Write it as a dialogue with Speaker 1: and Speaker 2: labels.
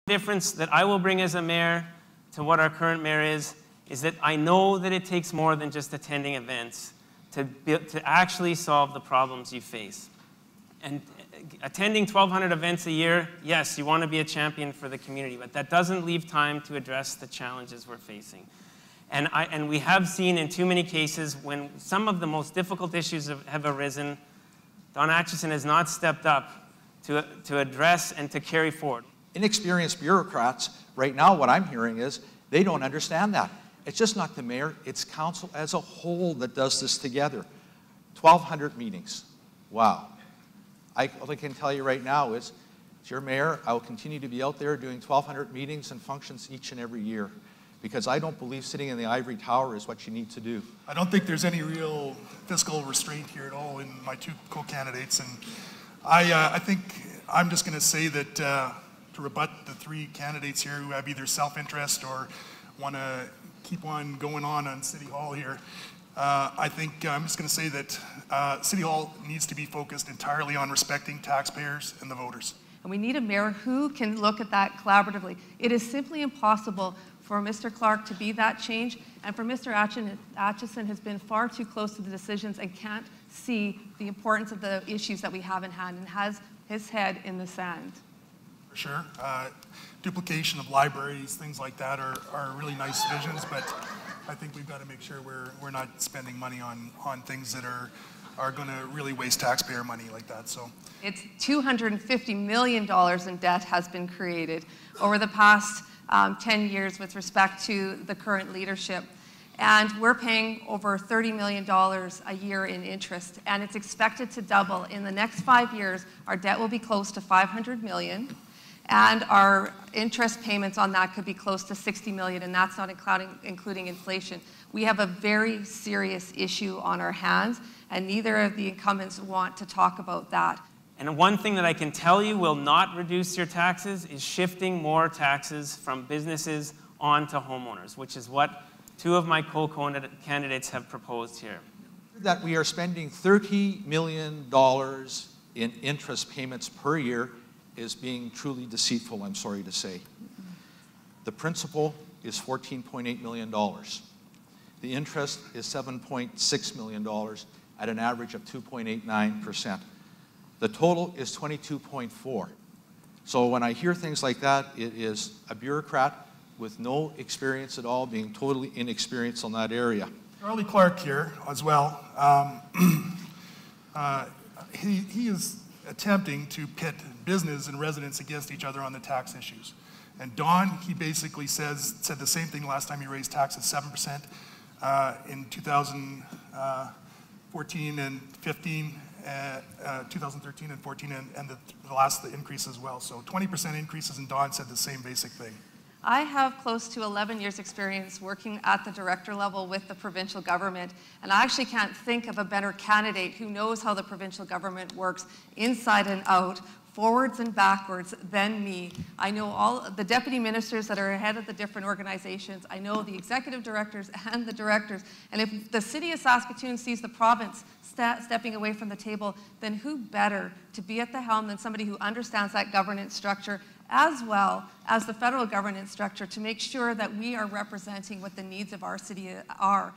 Speaker 1: difference that I will bring as a mayor to what our current mayor is that I know that it takes more than just attending events to actually solve the problems you face. And attending 1,200 events a year, yes, you want to be a champion for the community, but that doesn't leave time to address the challenges we're facing. And we have seen in too many cases when some of the most difficult issues have arisen, Don Atchison has not stepped up to address and to carry forward.
Speaker 2: Inexperienced bureaucrats, right now what I'm hearing is they don't understand that. It's just not the mayor, it's council as a whole that does this together. 1,200 meetings, wow. All I can tell you right now is, as your mayor, I will continue to be out there doing 1,200 meetings and functions each and every year, because I don't believe sitting in the ivory tower is what you need to do.
Speaker 3: I don't think there's any real fiscal restraint here at all in my two co-candidates, and I think I'm just going to say that to rebut the three candidates here who have either self-interest or want to keep on going on City Hall here, I think I'm just going to say that City Hall needs to be focused entirely on respecting taxpayers and the voters.
Speaker 4: And we need a mayor who can look at that collaboratively. It is simply impossible for Mr. Clark to be that change, and for Mr. Atchison has been far too close to the decisions and can't see the importance of the issues that we have in hand and has his head in the sand.
Speaker 3: For sure. Duplication of libraries, things like that are really nice visions, but I think we've got to make sure we're not spending money on things that are going to really waste taxpayer money like that. So
Speaker 4: it's $250 million in debt has been created over the past 10 years with respect to the current leadership. And we're paying over $30 million a year in interest, and it's expected to double. In the next 5 years, our debt will be close to $500 million, and our interest payments on that could be close to $60 million, and that's not including inflation. We have a very serious issue on our hands, and neither of the incumbents want to talk about that.
Speaker 1: And one thing that I can tell you will not reduce your taxes is shifting more taxes from businesses onto homeowners, which is what two of my co-candidates have proposed here.
Speaker 2: That we are spending $30 million in interest payments per year is being truly deceitful, I'm sorry to say. The principal is $14.8 million. The interest is $7.6 million at an average of 2.89%. The total is 22.4. So when I hear things like that, it is a bureaucrat with no experience at all being totally inexperienced in that area.
Speaker 3: Charlie Clark here as well. He is attempting to pit business and residents against each other on the tax issues. And Don, he basically said the same thing last time he raised taxes 7% in 2014 and 15. 2013 and 14, and the last increase as well. So 20% increases, and Don said the same basic thing.
Speaker 4: I have close to 11 years experience working at the director level with the provincial government, and I actually can't think of a better candidate who knows how the provincial government works inside and out, forwards and backwards, than me. I know all the deputy ministers that are ahead of the different organizations. I know the executive directors and the directors. And if the city of Saskatoon sees the province stepping away from the table, then who better to be at the helm than somebody who understands that governance structure as well as the federal governance structure to make sure that we are representing what the needs of our city are.